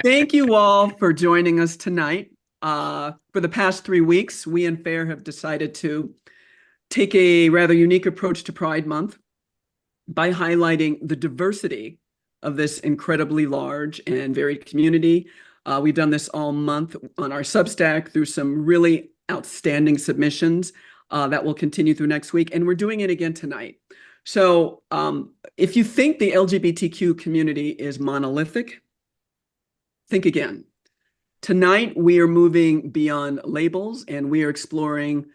Thank you all for joining us tonight. For the past 3 weeks, we in FAIR have decided to take a rather unique approach to Pride Month by highlighting the diversity of this incredibly large and varied community. We've done this all month on our Substack through some really outstanding submissions that will continue through next week, and we're doing it again tonight. So if you think the LGBTQ community is monolithic, think again. Tonight, we are moving beyond labels and we are exploring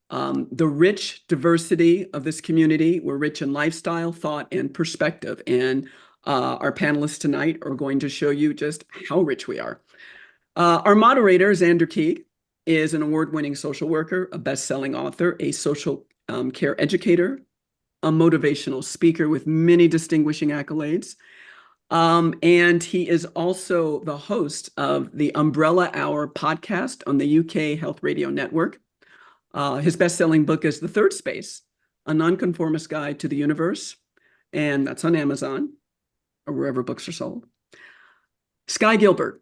the rich diversity of this community. We're rich in lifestyle, thought, and perspective. And our panelists tonight are going to show you just how rich we are. Our moderator, Xander Keeg, is an award-winning social worker, a best-selling author, a social care educator, a motivational speaker with many distinguishing accolades. And he is also the host of the Umbrella Hour podcast on the UK Health Radio Network. His best-selling book is The Third Space, A Nonconformist Guide to the Universe, and that's on Amazon or wherever books are sold. Sky Gilbert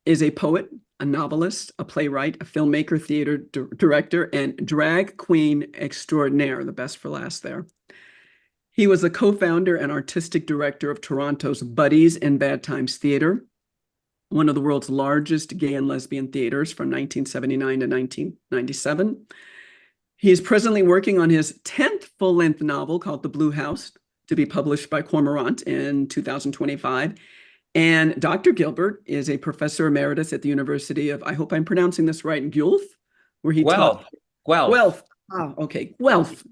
is a poet, a novelist, a playwright, a filmmaker, theater director, and drag queen extraordinaire, the best for last there. He was the co-founder and artistic director of Toronto's Buddies and Bad Times Theatre, one of the world's largest gay and lesbian theaters from 1979 to 1997. He is presently working on his 10th full-length novel called The Blue House, to be published by Cormorant in 2025. And Dr. Gilbert is a professor emeritus at the University of, I hope I'm pronouncing this right, Guelph, where he taught... Guelph. Oh, okay, Guelph.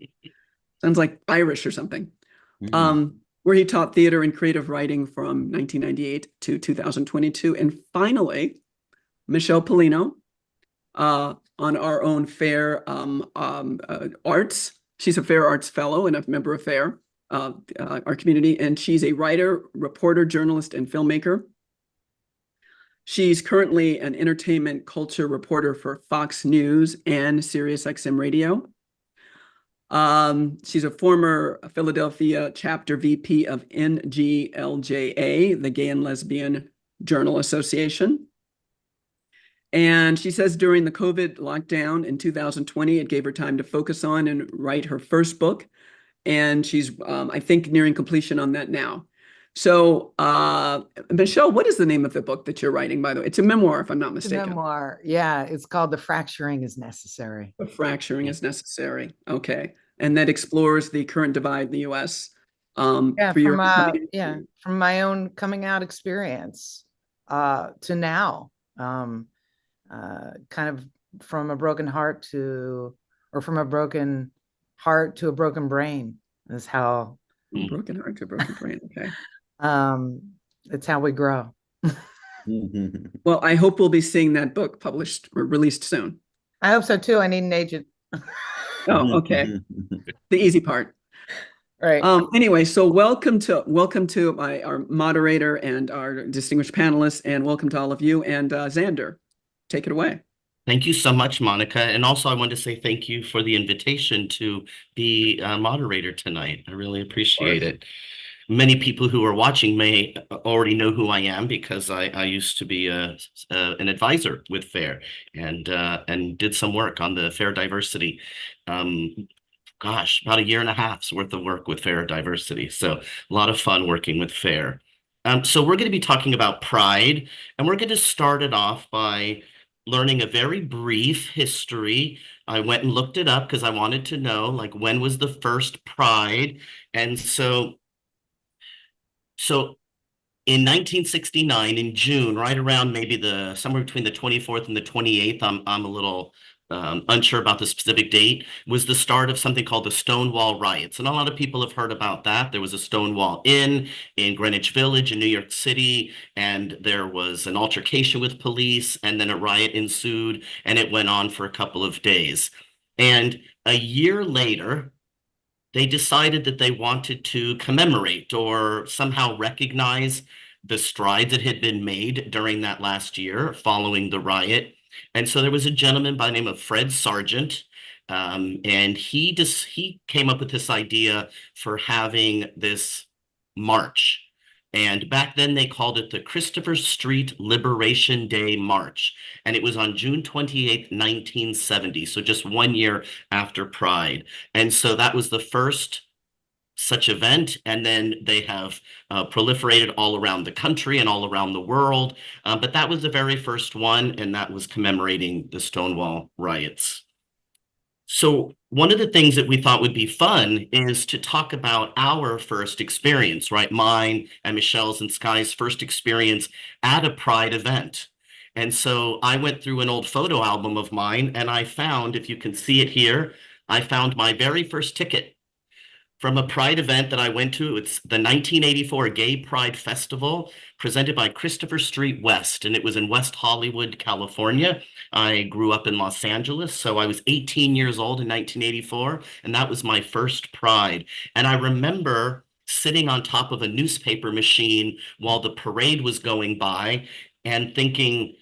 Sounds like Irish or something. Where he taught theater and creative writing from 1998 to 2022. And finally, Michelle Polino on our own FAIR Arts. She's a FAIR Arts Fellow and a member of FAIR, our community. And she's a writer, reporter, journalist, and filmmaker. She's currently an entertainment culture reporter for Fox News and SiriusXM Radio. She's a former Philadelphia chapter VP of NGLJA, the Gay and Lesbian Journal Association. And she says during the COVID lockdown in 2020, it gave her time to focus on and write her first book. And she's, I think, nearing completion on that now. So, Michelle, what is the name of the book that you're writing, by the way? It's a memoir, if I'm not mistaken. It's a memoir, yeah. It's called The Fracturing is Necessary. The Fracturing is Necessary. Okay. And that explores the current divide in the U.S. From my own coming out experience to now, kind of from a broken heart to a broken brain is how. Broken heart to a broken brain. Okay. It's how we grow. Well, I hope we'll be seeing that book published or released soon. I hope so too. I need an agent. Oh, okay. The easy part. Right. Anyway, so welcome to our moderator and our distinguished panelists, and welcome to all of you. And Xander, take it away. Thank you so much, Monica. And also I want to say thank you for the invitation to be a moderator tonight. I really appreciate it. Many people who are watching may already know who I am because I used to be an advisor with FAIR and did some work on the FAIR diversity. About a year and a half's worth of work with FAIR diversity. So a lot of fun working with FAIR. So we're going to be talking about Pride, and we're going to start it off by learning a very brief history. I went and looked it up because I wanted to know, like, when was the first Pride? And so in 1969, in June, right around maybe somewhere between the 24th and the 28th, I'm a little unsure about the specific date, was the start of something called the Stonewall Riots. And a lot of people have heard about that. There was a Stonewall Inn in Greenwich Village in New York City, and there was an altercation with police, and then a riot ensued, and it went on for a couple of days. And a year later, they decided that they wanted to commemorate or somehow recognize the strides that had been made during that last year following the riot. And so there was a gentleman by the name of Fred Sargent, and he came up with this idea for having this march And back then they called it the Christopher Street Liberation Day March. And it was on June 28th, 1970. So just 1 year after Pride. And so that was the first such event. And then they have proliferated all around the country and all around the world. But that was the very first one. And that was commemorating the Stonewall riots. So one of the things that we thought would be fun is to talk about our first experience, right? Mine and Michelle's and Sky's first experience at a Pride event. And so I went through an old photo album of mine and I found, if you can see it here, I found my very first ticket from a Pride event that I went to. It's the 1984 Gay Pride Festival presented by Christopher Street West, and it was in West Hollywood, California. I grew up in Los Angeles, so I was 18 years old in 1984, and that was my first Pride. And I remember sitting on top of a newspaper machine while the parade was going by and thinking,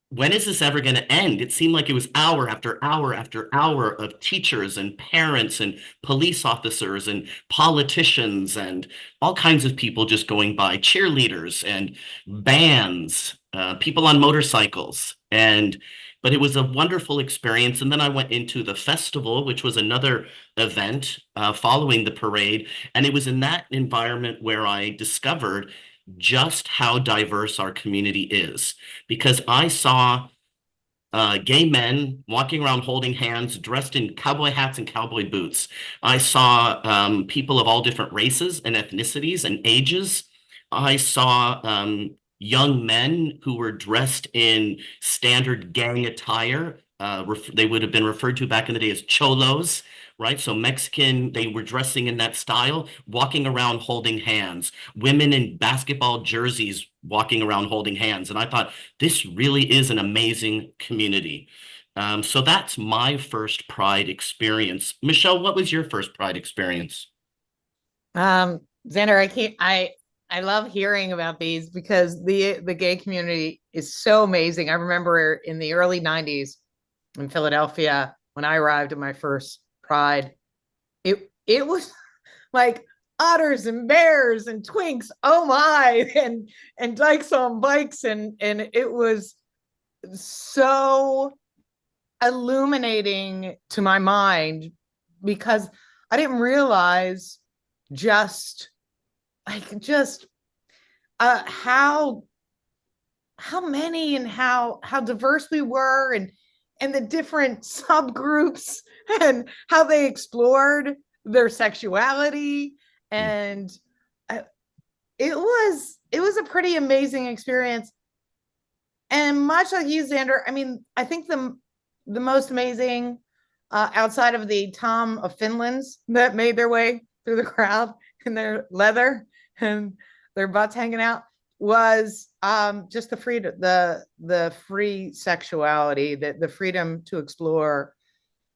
when is this ever going to end? It seemed like it was hour after hour after hour of teachers and parents and police officers and politicians and all kinds of people just going by, cheerleaders and bands, people on motorcycles. But it was a wonderful experience. And then I went into the festival, which was another event following the parade. And it was in that environment where I discovered just how diverse our community is, because I saw gay men walking around holding hands, dressed in cowboy hats and cowboy boots. I saw people of all different races and ethnicities and ages. I saw young men who were dressed in standard gang attire. They would have been referred to back in the day as cholos, right? So Mexican, they were dressing in that style, walking around holding hands. Women in basketball jerseys walking around holding hands. And I thought, this really is an amazing community. So that's my first Pride experience. Michelle, what was your first Pride experience? Xander, I love hearing about these because the gay community is so amazing. I remember in the early 90s in Philadelphia, when I arrived at my first Pride, it was like otters and bears and twinks, oh my, and dykes on bikes, and it was so illuminating to my mind because I didn't realize just how many and how diverse we were, and the different subgroups and how they explored their sexuality. And it was a pretty amazing experience. And much like you, Xander, I mean, I think the most amazing, outside of the Tom of Finlands that made their way through the crowd in their leather and their butts hanging out, was just the freedom, the free sexuality, the freedom to explore,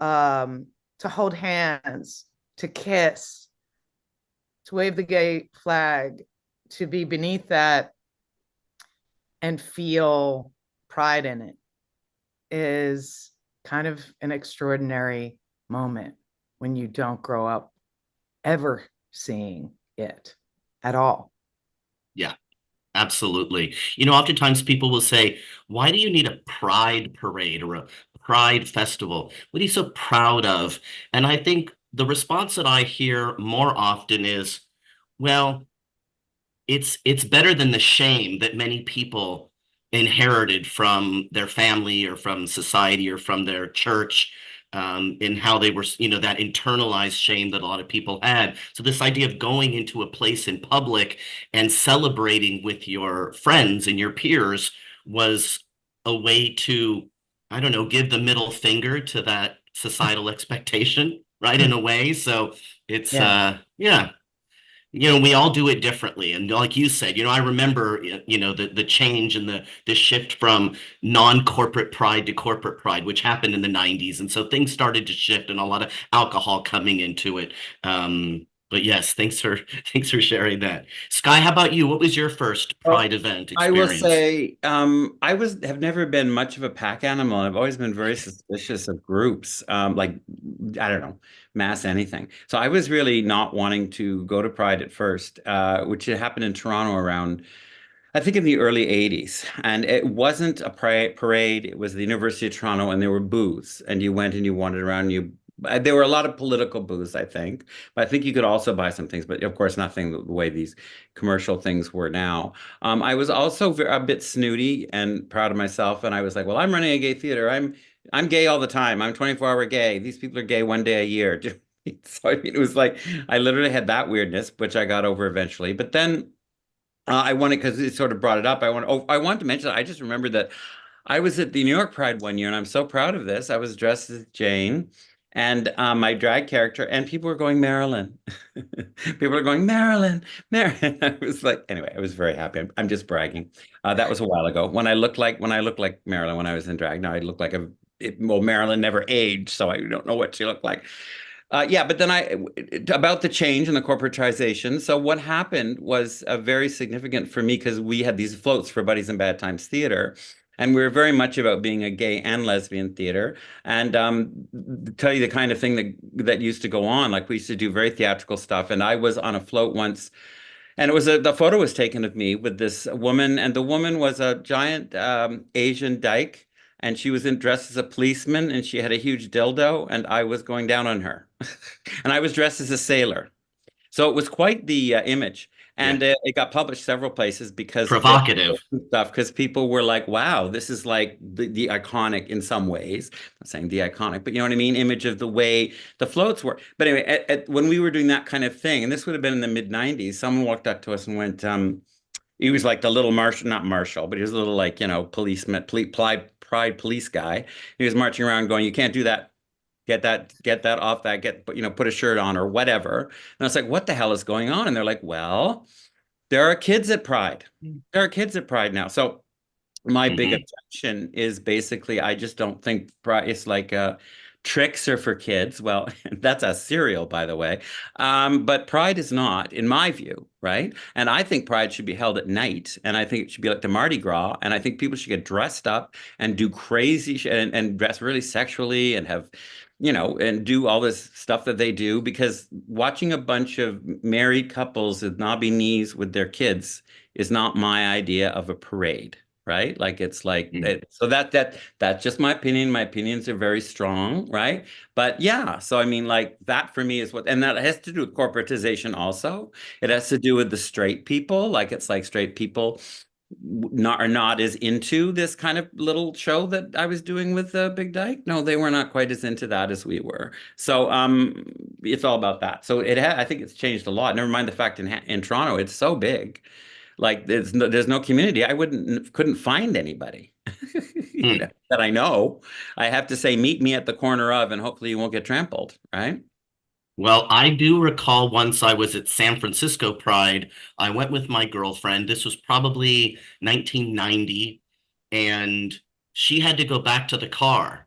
to hold hands, to kiss, to wave the gay flag, to be beneath that and feel pride in it, is kind of an extraordinary moment when you don't grow up ever seeing it at all. Yeah. Absolutely. Oftentimes people will say, why do you need a pride parade or a pride festival? What are you so proud of? And I think the response that I hear more often is, well, it's better than the shame that many people inherited from their family or from society or from their church, in how they were, that internalized shame that a lot of people had. So this idea of going into a place in public and celebrating with your friends and your peers was a way to, I don't know, give the middle finger to that societal expectation, right? In a way. So it's, yeah. We all do it differently. And like you said, I remember, the change and the shift from non-corporate pride to corporate pride, which happened in the 90s. And so things started to shift and a lot of alcohol coming into it. But yes, thanks for sharing that. Sky, how about you? What was your first Well, Pride event I will experience? say, have never been much of a pack animal. I've always been very suspicious of groups, like I don't know, mass anything. So I was really not wanting to go to Pride at first, which had happened in Toronto around, I think, in the early 80s. And it wasn't a parade. It was the University of Toronto, and there were booths, and you went and you wandered around. And there were a lot of political booths, I think, but I think you could also buy some things, but of course, nothing the way these commercial things were now. I was also a bit snooty and proud of myself, and I was like, "Well, I'm running a gay theater. I'm gay all the time. I'm 24-hour gay. These people are gay one day a year." So I mean, it was like I literally had that weirdness, which I got over eventually. But then I wanted because it sort of brought it up. I wanted to mention. I just remembered that I was at the New York Pride one year, and I'm so proud of this. I was dressed as Jane, and my drag character, and people were going Marilyn. People were going Marilyn, Marilyn. I was like, anyway, I was very happy. I'm just bragging. That was a while ago when I looked like Marilyn when I was in drag. Now I look like well, Marilyn never aged, so I don't know what she looked like. Yeah, but then about the change and the corporatization. So what happened was very significant for me because we had these floats for Buddies in Bad Times Theater, and we were very much about being a gay and lesbian theater. And tell you the kind of thing that used to go on, like we used to do very theatrical stuff. And I was on a float once, and the photo was taken of me with this woman, and the woman was a giant Asian dyke, and she was dressed as a policeman, and she had a huge dildo, and I was going down on her, and I was dressed as a sailor. So it was quite the image, Yeah. and it got published several places because of the Provocative. stuff. Because people were like, "Wow, this is like the iconic in some ways." I'm not saying the iconic, but you know what I mean. Image of the way the floats were. But anyway, when we were doing that kind of thing, and this would have been in the mid '90s, someone walked up to us and went, he was like the little marshal, not marshal, but he was a little like, policeman, pride police guy. He was marching around going, "You can't do that. Get that off that, put a shirt on or whatever." And I was like, "What the hell is going on?" And they're like, "Well, there are kids at Pride. There are kids at Pride now." So my big Mhm. objection is basically, I just don't think Pride, it's like tricks are for kids. Well, that's a cereal, by the way. But Pride is not, in my view, right? And I think Pride should be held at night, and I think it should be like the Mardi Gras, and I think people should get dressed up and do crazy shit and dress really sexually and have, and do all this stuff that they do, because watching a bunch of married couples with knobby knees with their kids is not my idea of a parade, right? Like it's like Mm. so that's just my opinion. My opinions are very strong, right? But yeah, so I mean, like that for me is and that has to do with corporatization also. It has to do with the straight people. Like it's like straight people are not as into this kind of little show that I was doing with Big Dyke. No, they were not quite as into that as we were. So it's all about that. So I think it's changed a lot. Never mind the fact in Toronto it's so big. Like there's no community. I couldn't find anybody Hmm. that I know. I have to say, meet me at the corner of, and hopefully you won't get trampled, right? Well, I do recall once I was at San Francisco Pride. I went with my girlfriend. This was probably 1990, and she had to go back to the car.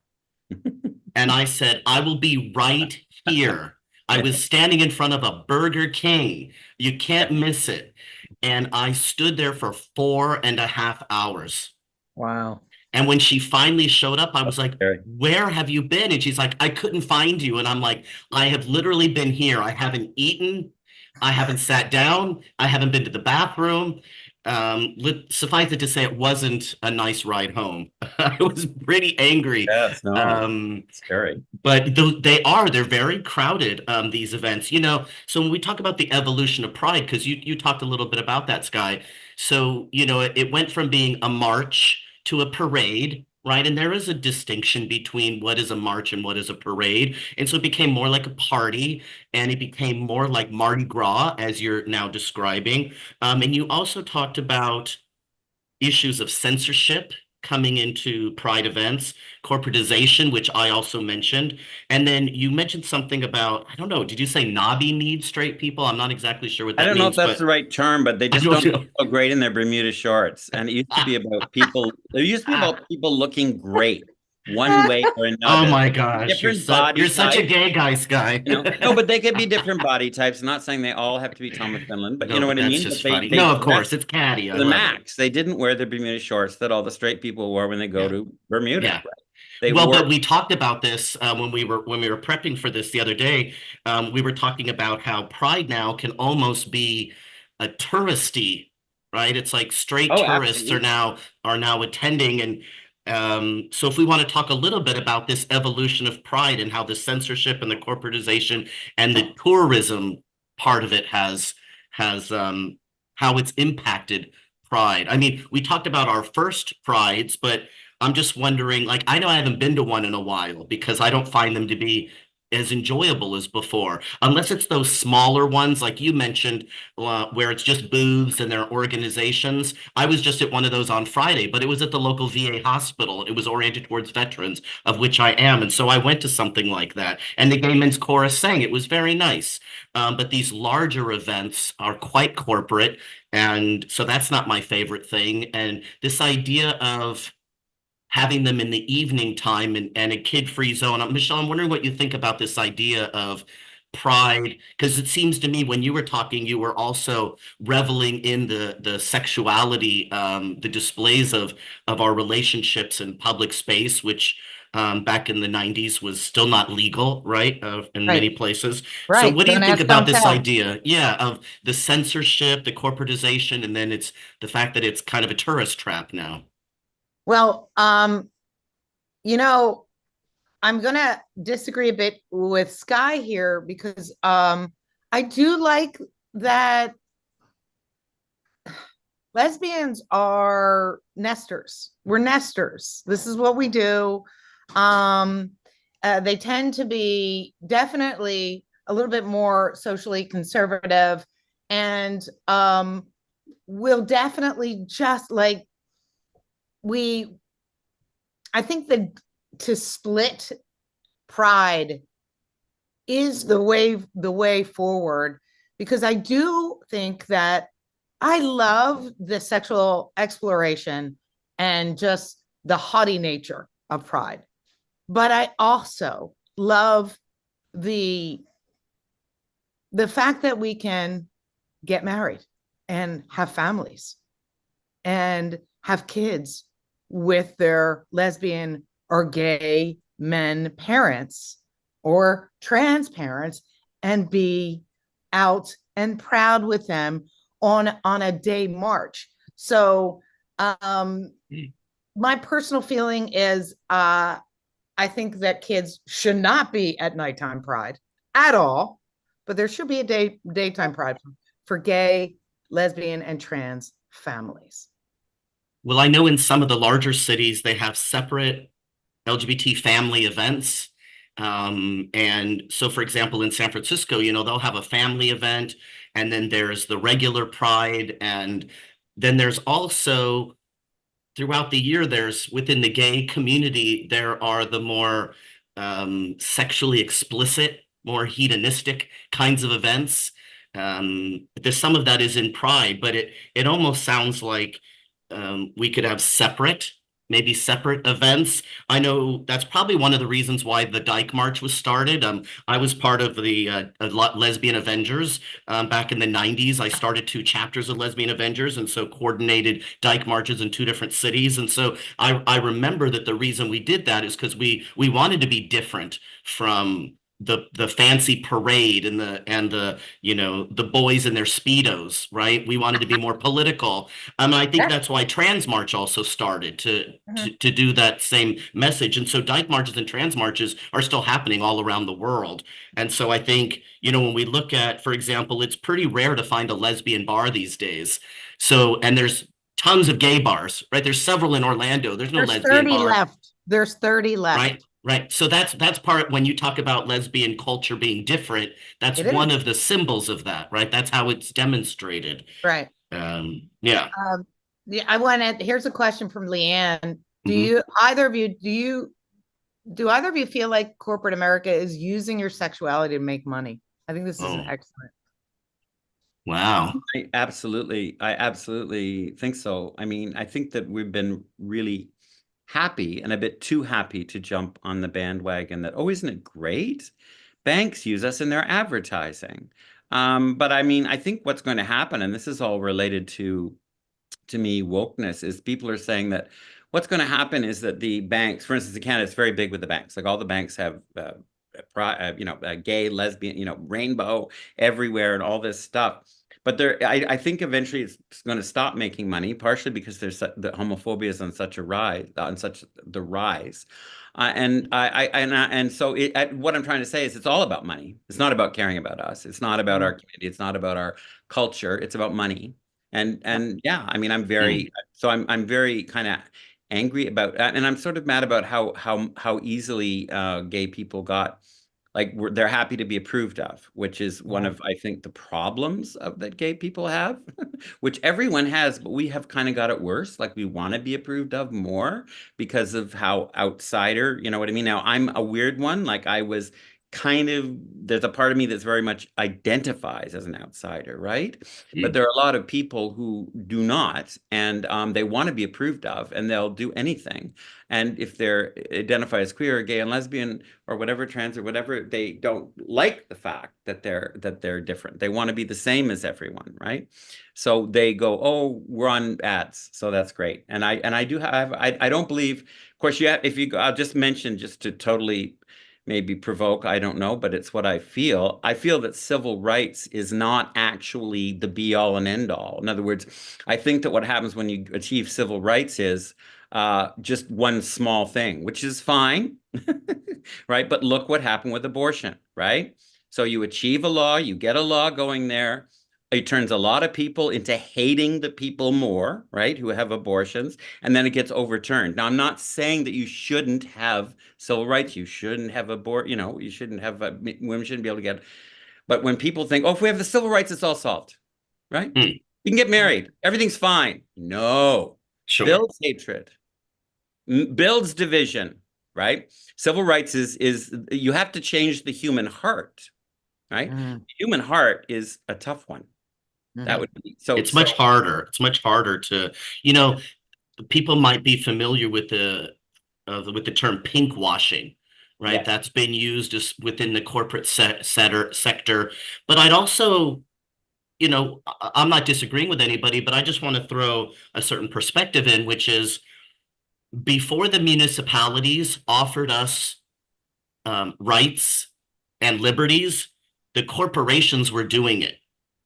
And I said, "I will be right here." I was standing in front of a Burger King. You can't miss it. And I stood there for 4.5 hours. Wow. And when she finally showed up, I was like, Very. "Where have you been?" And she's like, "I couldn't find you." And I'm like, "I have literally been here. I haven't eaten. I haven't sat down. I haven't been to the bathroom." Suffice it to say, it wasn't a nice ride home. I was pretty angry. Yes, no, Um, scary. but they're very crowded, these events, So when we talk about the evolution of Pride, because you talked a little bit about that, Sky. So, it went from being a march to a parade, right? And there is a distinction between what is a march and what is a parade. And so it became more like a party, and it became more like Mardi Gras, as you're now describing. And you also talked about issues of censorship coming into Pride events, corporatization, which I also mentioned. And then you mentioned something about, I don't know, did you say knobby need straight people? I'm not exactly sure what I that don't know if means, that's the but right term, but they I just don't don't know. look so great in their Bermuda shorts. And it used to be about people. It used to be about people looking great. one way or Oh another. my gosh, Different body you're such a types. gay guy, Sky. No, but they could be different body types. I'm not saying they all have to be Thomas Finland, but you No, know but what I that's mean? just But they funny. No, of dressed course, it's catty. to I the love it. max. They didn't wear the Bermuda shorts that all the straight people wore when they go Yeah. to Bermuda. Yeah. Right? They Well, wore. but we talked about this when we were prepping for this the other day. We were talking about how Pride now can almost be a touristy, right? It's like straight Oh, tourists absolutely. are now attending, and so if we want to talk a little bit about this evolution of Pride and how the censorship and the corporatization and the tourism part of it has how it's impacted Pride. I mean, we talked about our first Prides, but I'm just wondering, like, I know I haven't been to one in a while because I don't find them to be as enjoyable as before, unless it's those smaller ones, like you mentioned, where it's just booths and their organizations. I was just at one of those on Friday, but it was at the local VA hospital. It was oriented towards veterans, of which I am. And so I went to something like that. And the Gay Men's Chorus sang. It was very nice. But these larger events are quite corporate. And so that's not my favorite thing. And this idea of having them in the evening time and a kid-free zone. Michelle, I'm wondering what you think about this idea of pride, because it seems to me when you were talking, you were also reveling in the sexuality, the displays of our relationships in public space, which back in the 90s was still not legal, right? In many Right. places. So Right. what do you Don't think ask, about don't this tell. idea? Yeah, of the censorship, the corporatization, and then it's the fact that it's kind of a tourist trap now. Well, you know, I'm gonna disagree a bit with Sky here because I do like that lesbians are nesters. We're nesters. This is what we do. They tend to be definitely a little bit more socially conservative and will definitely just like we I think that to split pride is the way forward because I do think that I love the sexual exploration and just the haughty nature of pride. But I also love the fact that we can get married and have families and have kids with their lesbian or gay men parents or trans parents and be out and proud with them on a day march. So my personal feeling is I think that kids should not be at nighttime pride at all, but there should be a daytime pride for gay, lesbian, and trans families. Well, I know in some of the larger cities, they have separate LGBT family events. And so, for example, in San Francisco, they'll have a family event, and then there's the regular pride. And then there's also, throughout the year, there's within the gay community, there are the more sexually explicit, more hedonistic kinds of events. There's some of that is in pride, but it almost sounds like we could have maybe separate events. I know that's probably one of the reasons why the Dyke March was started. I was part of the Lesbian Avengers back in the 90s. I started 2 chapters of Lesbian Avengers and so coordinated Dyke Marches in 2 different cities. And so I remember that the reason we did that is because we wanted to be different from the fancy parade and the boys in their Speedos, right? We wanted to be more political. I think that's why Trans March also started to do that same message. And so Dyke Marches and Trans Marches are still happening all around the world. And so I think, when we look at, for example, it's pretty rare to find a lesbian bar these days. So, and there's tons of gay bars, right? There's several in Orlando. There's no There's lesbian 30 bar. left. There's 30 left. Right. Right. So that's part when you talk about lesbian culture being different, that's one of the symbols of that, right? That's how it's demonstrated. Right. Yeah. Yeah, here's a question from Leanne. Do either of you feel like corporate America is using your sexuality to make money? I think this is an excellent. Wow. I absolutely think so. I mean, I think that we've been really happy and a bit too happy to jump on the bandwagon that, oh, isn't it great? Banks use us in their advertising. But I mean, I think what's going to happen, and this is all related to me, wokeness, is people are saying that what's going to happen is that the banks, for instance, in Canada, it's very big with the banks. Like all the banks have, gay, lesbian, rainbow everywhere and all this stuff. But I think eventually it's going to stop making money, partially because the homophobia is on such the rise. So what I'm trying to say is it's all about money. It's not about caring about us. It's not about our community. It's not about our culture. It's about money. And yeah, I mean, I'm very kind of angry about, and I'm sort of mad about how easily gay people got, like, they're happy to be approved of, which is one of, I think, the problems that gay people have, which everyone has, but we have kind of got it worse. Like, we want to be approved of more because of how outsider, you know what I mean? Now, I'm a weird one. Like, there's a part of me that's very much identifies as an outsider, right? But there are a lot of people who do not, and they want to be approved of, and they'll do anything. And if they're identified as queer or gay and lesbian or whatever, trans or whatever, they don't like the fact that they're different. They want to be the same as everyone, right? So they go, oh, we're on ads, so that's great. And I do have, I don't believe, of course, I'll just mention, just to totally maybe provoke, I don't know, but it's what I feel. I feel that civil rights is not actually the be all and end all. In other words, I think that what happens when you achieve civil rights is just one small thing, which is fine, right? But look what happened with abortion, right? So you achieve a law, you get a law going there. It turns a lot of people into hating the people more, right, who have abortions, and then it gets overturned. Now, I'm not saying that you shouldn't have civil rights. You shouldn't have you shouldn't have, women shouldn't be able to get, but when people think, oh, if we have the civil rights, it's all solved, right? You can get married. Everything's fine. No. Sure. Builds hatred, builds division, right? Civil rights is you have to change the human heart, right? The human heart is a tough one. That would be it's much harder. It's much harder to, people might be familiar with the term pink washing, right? Yes. That's been used just within the corporate sector. But I'd also, I'm not disagreeing with anybody, but I just want to throw a certain perspective in, which is before the municipalities offered us rights and liberties, the corporations were doing it.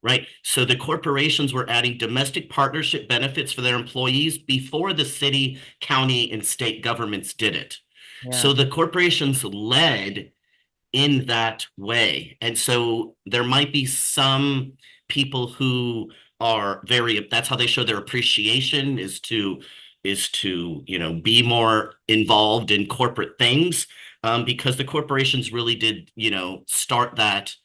Right. So the corporations were adding domestic partnership benefits for their employees before the city, county, and state governments did it. Yeah. So the corporations led in that way. And so there might be some people who are that's how they show their appreciation is to be more involved in corporate things, because the corporations really did, start that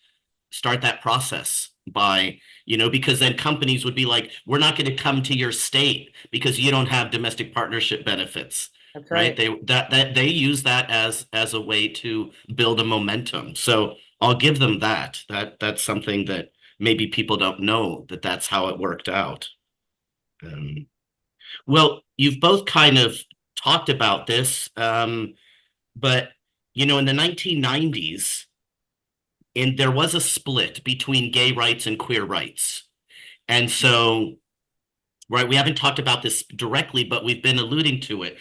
process by, because then companies would be like, we're not going to come to your state because you don't have domestic partnership benefits. That's right. They use that as a way to build a momentum. So I'll give them that's something that maybe people don't know, that's how it worked out. Well, you've both kind of talked about this, but in the 1990s, and there was a split between gay rights and queer rights. And so, right, we haven't talked about this directly, but we've been alluding to it.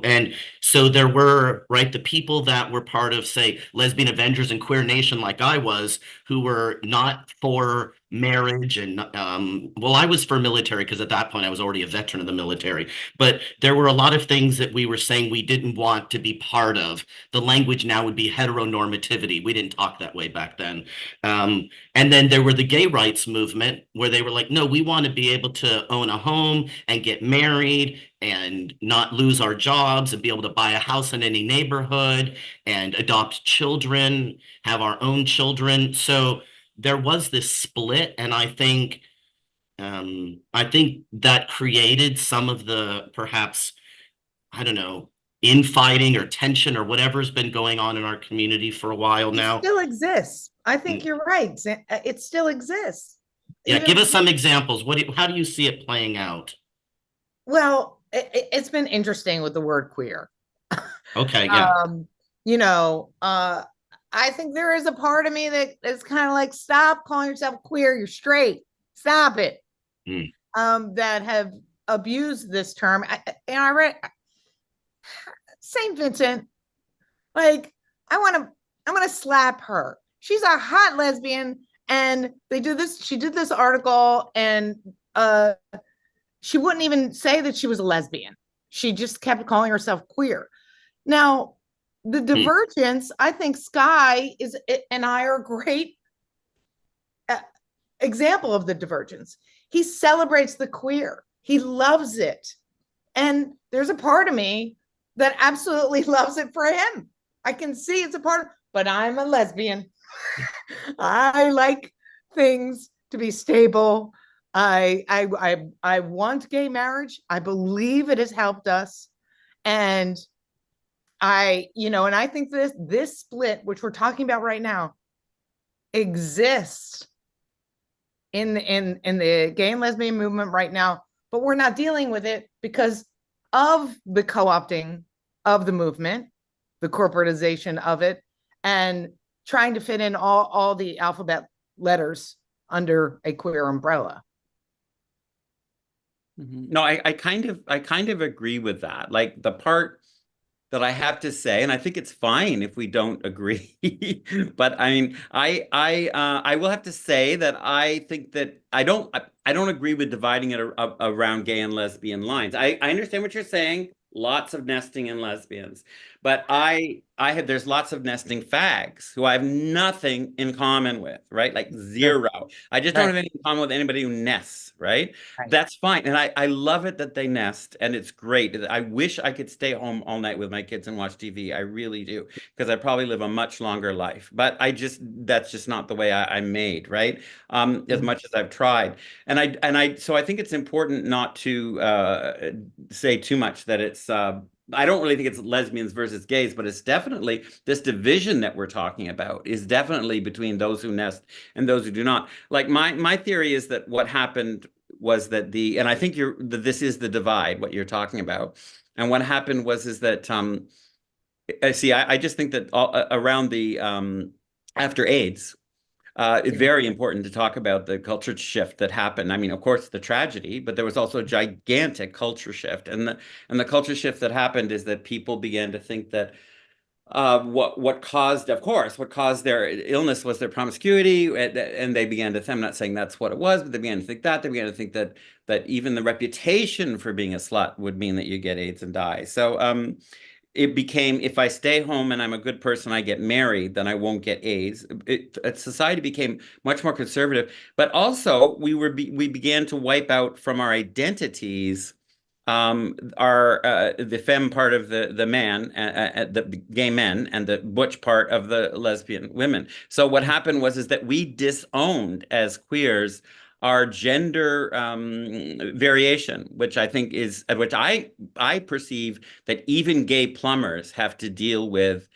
And so there were, right, the people that were part of, say, Lesbian Avengers and Queer Nation, like I was, who were not for marriage. And I was for military because at that point I was already a veteran of the military. But there were a lot of things that we were saying we didn't want to be part of. The language now would be heteronormativity. We didn't talk that way back then. And then there were the gay rights movement where they were like, no, we want to be able to own a home and get married and not lose our jobs and be able to buy a house in any neighborhood and adopt children, have our own children. So there was this split, and I think that created some of the, perhaps, I don't know, infighting or tension or whatever's been going on in our community for a while now. It still exists. I think you're right. It still exists. Yeah, give us some examples. How do you see it playing out? Well, it's been interesting with the word queer. Okay, yeah. You know, I think there is a part of me that is kind of like, stop calling yourself queer, you're straight, stop it. That have abused this term. And I read Saint Vincent, like, I want to slap her. She's a hot lesbian, and they do this. She did this article, and she wouldn't even say that she was a lesbian. She just kept calling herself queer. Now, the divergence, I think Sky and I are a great example of the divergence. He celebrates the queer. He loves it. And there's a part of me that absolutely loves it for him. I can see it's a part, but I'm a lesbian. I like things to be stable. I want gay marriage. I believe it has helped us. And and I think this split, which we're talking about right now, exists in the gay and lesbian movement right now, but we're not dealing with it because of the co-opting of the movement, the corporatization of it, and trying to fit in all the alphabet letters under a queer umbrella. No, I kind of agree with that. Like, the part that I have to say, and I think it's fine if we don't agree, but I mean, I will have to say that I think that I don't agree with dividing it around gay and lesbian lines. I understand what you're saying. Lots of nesting in lesbians, but there's lots of nesting fags who I have nothing in common with, right? Like zero. I just don't have anything in common with anybody who nests, right? That's fine. And I love it that they nest, and it's great. I wish I could stay home all night with my kids and watch TV. I really do, because I probably live a much longer life. But that's just not the way I'm made, right? As much as I've tried. So I think it's important not to say too much that it's I don't really think it's lesbians versus gays, but it's definitely this division that we're talking about is definitely between those who nest and those who do not. Like, my theory is that what happened was that and I think this is the divide, what you're talking about. And what happened is that I just think that around the after AIDS, it's very important to talk about the culture shift that happened. I mean, of course, the tragedy, but there was also a gigantic culture shift. And the culture shift that happened is that people began to think that what caused their illness was their promiscuity, and they began to, I'm not saying that's what it was, but they began to think that. They began to think that even the reputation for being a slut would mean that you get AIDS and die. So it became, if I stay home and I'm a good person, I get married, then I won't get AIDS. Society became much more conservative, but also we began to wipe out from our identities the femme part of the man, the gay men, and the butch part of the lesbian women. So what happened is that we disowned as queers our gender variation, which I think which I perceive that even gay plumbers have to deal with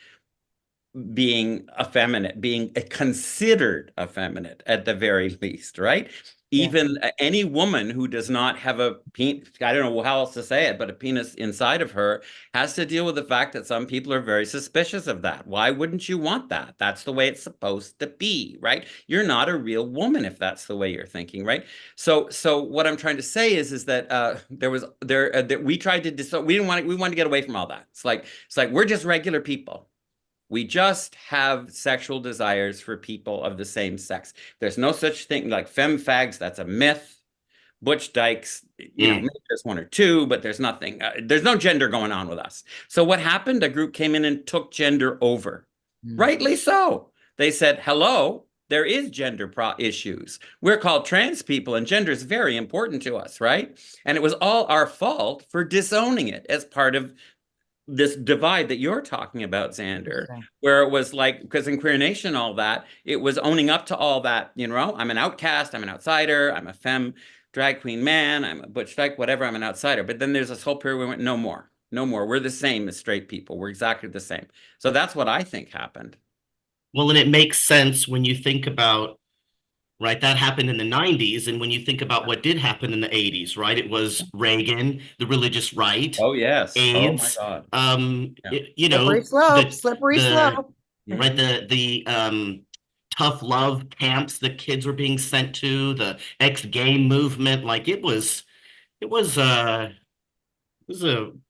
being effeminate, being considered effeminate at the very least, right? Even any woman who does not have a penis, I don't know how else to say it, but a penis inside of her has to deal with the fact that some people are very suspicious of that. Why wouldn't you want that? That's the way it's supposed to be, right? You're not a real woman if that's the way you're thinking, right? So what I'm trying to say is that we tried to we wanted to get away from all that. It's like we're just regular people. We just have sexual desires for people of the same sex. There's no such thing like femme fags. That's a myth. Butch dykes, maybe there's one or two, but there's nothing. There's no gender going on with us. So what happened? A group came in and took gender over. Rightly so. They said, hello, there is gender issues. We're called trans people, and gender is very important to us, right? And it was all our fault for disowning it as part of this divide that you're talking about, Xander, where it was like, because in Queer Nation, all that, it was owning up to all that, I'm an outcast, I'm an outsider, I'm a femme drag queen man, I'm a butch dyke, whatever, I'm an outsider. But then there's this whole period where we went, no more, we're the same as straight people, we're exactly the same. So that's what I think happened. Well, and it makes sense when you think about right? That happened in the 90s. And when you think about what did happen in the 80s, right? It was Reagan, the religious right, Oh, yes. Oh, my AIDS, God. Yeah. you Slippery know, slope, slippery the slope. right the tough love camps that kids were being sent to, the ex-gay movement, like it was a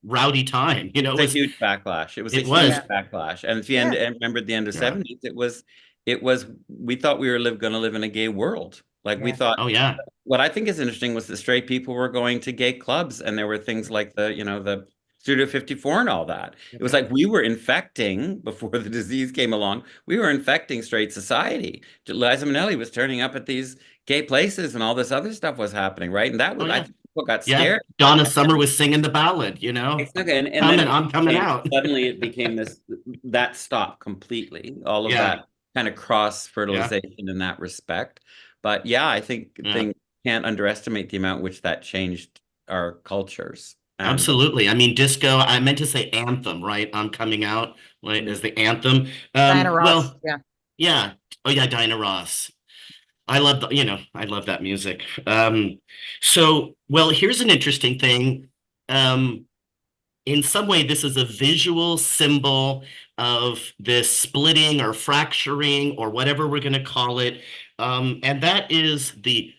rowdy time, you know, It's a huge backlash. It was a it huge was, Yeah. backlash. And at the end, Yeah. and remember at the end of yeah. 70s, it was we thought we were going to live in a gay world. Like we Yeah. thought. Oh yeah. What I think is interesting was that straight people were going to gay clubs, and there were things like the Studio 54 and all that. It was Yeah. like we were infecting before the disease came along. We were infecting straight society. Liza Minnelli was turning up at these gay places, and all this other stuff was happening, right? And that Oh was, I yeah. think, people got Yeah. scared. Donna Summer was singing the ballad, you know. Exactly. And then Coming, I'm coming out. suddenly it became this, that stopped completely, all of Yeah. that kind of cross Yeah. fertilization in that respect. But yeah, I think Yeah. things can't underestimate the amount in which that changed our cultures. And Absolutely. I mean, disco, I meant to say anthem, right? I'm coming out, right, as the anthem. Diana Ross. Well, Yeah. yeah. Oh yeah, Dinah Ross. I love that music. So, well, here's an interesting thing. Um, in some way, this is a visual symbol of this splitting or fracturing or whatever we're going to call it. And that is the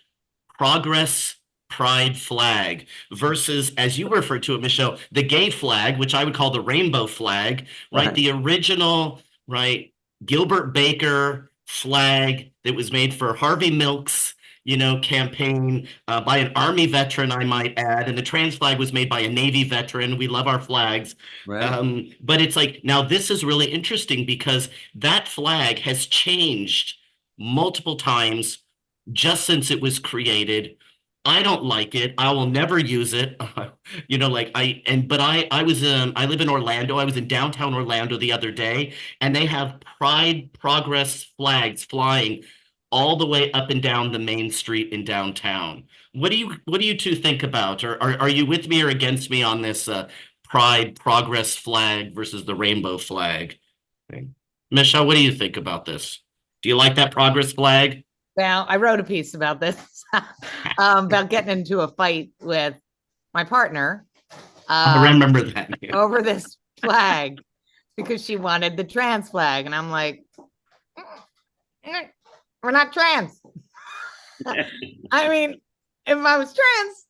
progress pride flag versus, as you referred to it, Michelle, the gay flag, which I would call the rainbow flag, right? right, The original, right, Gilbert Baker flag that was made for Harvey Milk's, campaign by an Army veteran, I might add, and the trans flag was made by a Navy veteran. We love our flags. right. But it's like, now this is really interesting because that flag has changed multiple times just since it was created. I don't like it. I will never use it. I live in Orlando. I was in downtown Orlando the other day, and they have Pride Progress flags flying all the way up and down the main street in downtown. What do you two think about? Or are you with me or against me on this Pride Progress flag versus the rainbow flag thing? Michelle, what do you think about this? Do you like that progress flag? Well, I wrote a piece about this, about getting into a fight with my partner I remember that. Yeah. over this flag because she wanted the trans flag. And I'm like, we're not trans. I mean, if I was trans,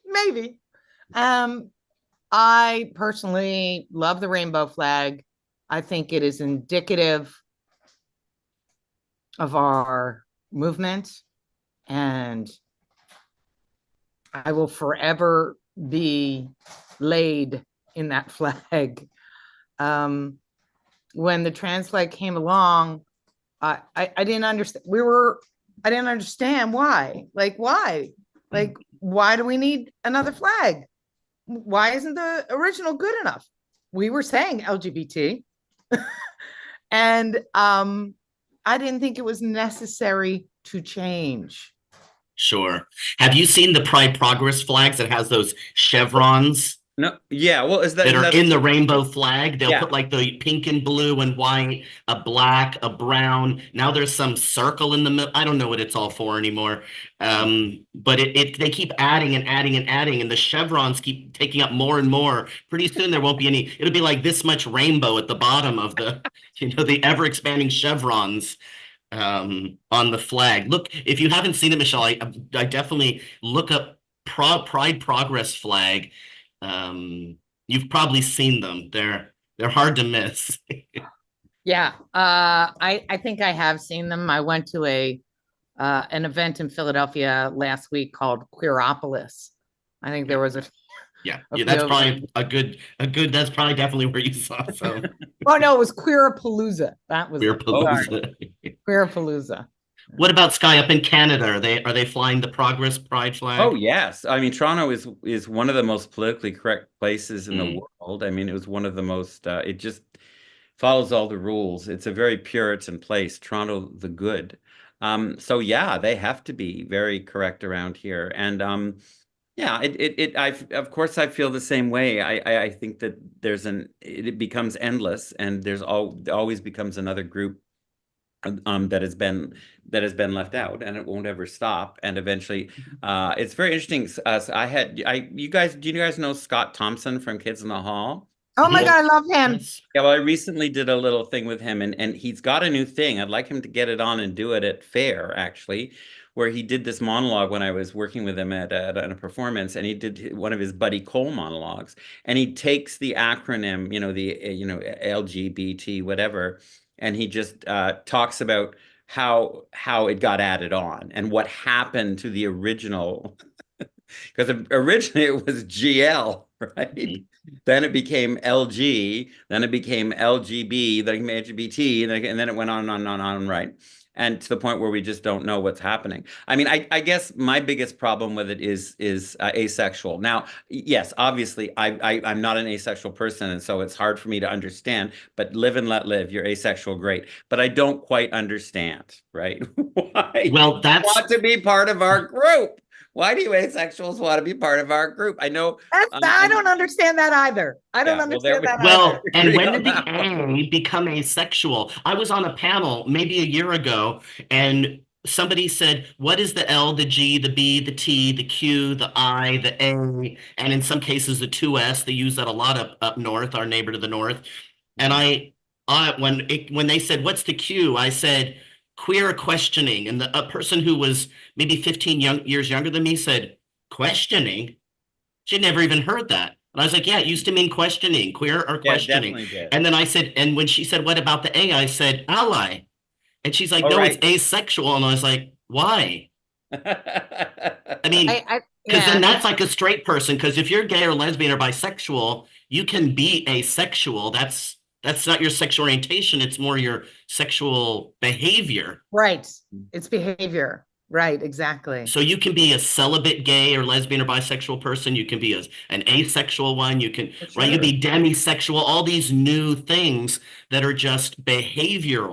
maybe. I personally love the rainbow flag. I think it is indicative of our movement, and I will forever be laid in that flag. When the trans flag came along, I didn't understand. I didn't understand why. Like, why? Like, why do we need another flag? Why isn't the original good enough? We were saying LGBT. And I didn't think it was necessary to change. Sure. Have you seen the Pride Progress flags that has those chevrons No, yeah. Well, that are in the rainbow flag? They'll Yeah. put like the pink and blue and white, a black, a brown. Now there's some circle in the middle. I don't know what it's all for anymore. But they keep adding and adding and adding, and the chevrons keep taking up more and more. Pretty soon there won't be any. It'll be like this much rainbow at the bottom of the, the ever expanding chevrons on the flag. Look, if you haven't seen it, Michelle, I definitely look up Pride Progress flag. You've probably seen them. They're hard to miss. Yeah, I think I have seen them. I went to an event in Philadelphia last week called Queeropolis. I think there was Yeah, a that's few- probably a good. That's probably definitely where you saw some Oh no, it was Queerapalooza. That was queer palooza. Queerapalooza. What about Sky up in Canada? Are they flying the Progress Pride flag? Oh yes, I mean Toronto is one of the most politically correct places in the world. I mean, it was one of the most. It just follows all the rules. It's a very Puritan place, Toronto the Good. So yeah, they have to be very correct around here. And yeah, of course I feel the same way. I think that it becomes endless, and always becomes another group that has been left out, and it won't ever stop. And eventually, it's very interesting. So do you guys know Scott Thompson from Kids in the Hall? Oh my Mhm. God, I love him. Yes. Yeah, well, I recently did a little thing with him, and he's got a new thing. I'd like him to get it on and do it at Fair, actually, where he did this monologue when I was working with him at a performance, and he did one of his Buddy Cole monologues, and he takes the acronym, LGBT whatever, and he just talks about how it got added on and what happened to the original, because originally it was GL, right? Mhm. Then it became LG, then it became LGB, then it became LGBT, and then it went on and on, right? And to the point where we just don't know what's happening. I mean, I guess my biggest problem with it is asexual. Now, yes, obviously, I'm not an asexual person, and so it's hard for me to understand. But live and let live. You're asexual, great. But I don't quite understand, right? Why Well, that's want to be part of our group? Why do you asexuals want to be part of our group? I know. I don't understand that either. I don't Yeah, well, there understand we that go. either. well, and Agree when on did the that one. A become asexual? I was on a panel maybe a year ago, and somebody said, "What is the L, the G, the B, the T, the Q, the I, the A, and in some cases the 2S?" They use that a lot up north, our neighbor to the north. And when they said, "What's the Q?" I said, "Queer questioning." And a person who was maybe 15 years younger than me said, "Questioning?" She'd never even heard that. And I was like, "Yeah, it used to mean questioning, queer or Yeah, it questioning." definitely did. And then I said, and when she said, "What about the A?" I said, "Ally." And she's like, All "No, it's right. asexual." And I was like, "Why?" I mean, because then Yeah, that's like a straight person. Because if you're gay or lesbian or bisexual, you can be asexual. That's not your sexual orientation. It's more your sexual behavior. right. It's behavior. Right, exactly. So you can be a celibate gay or lesbian or bisexual person. You can be an asexual one. You can, For right? You sure. be demisexual, all these new things that are just behavior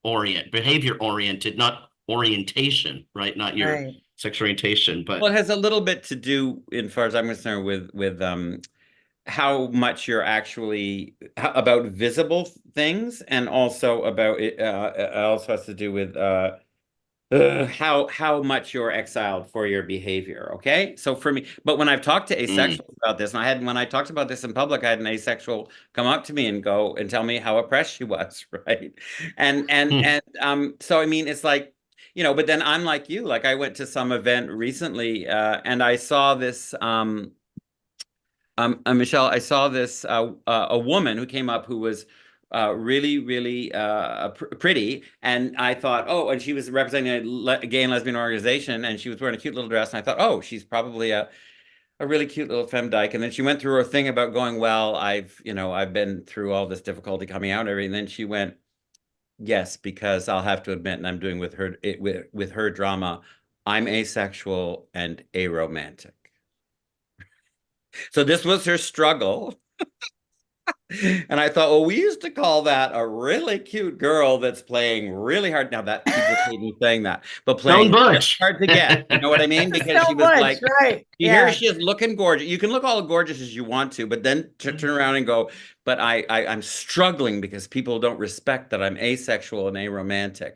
oriented, not orientation, right? Not your Right. sexual orientation. Well, But it has a little bit to do, in far as I'm concerned, with how much you're actually about visible things, and also about it. It also has to do with how much you're exiled for your behavior. Okay, so for me, but when I've talked to mm, asexuals about this, and when I talked about this in public, I had an asexual come up to me and go and tell me how oppressed she was, right? mm, So I mean, it's like, but then I'm like you, like I went to some event recently, and I saw this, Michelle, I saw this a woman who came up who was really, really pretty, and I thought, oh, and she was representing a gay and lesbian organization, and she was wearing a cute little dress, and I thought, oh, she's probably a really cute little femdyke. And then she went through her thing about going, well, I've been through all this difficulty coming out and everything. And then she went, yes, because I'll have to admit, and I'm doing with her drama, I'm asexual and aromantic. So this was her struggle. And I thought, well, we used to call that a really cute girl that's playing really hard. Now that people hate me saying that, but Stone playing really Butch. hard to get. You know what I mean? Because So she was much, like, right. here Yeah. she is looking gorgeous. You can look all gorgeous as you want to, but then turn around and go, but I'm struggling because people don't respect that I'm asexual and aromantic.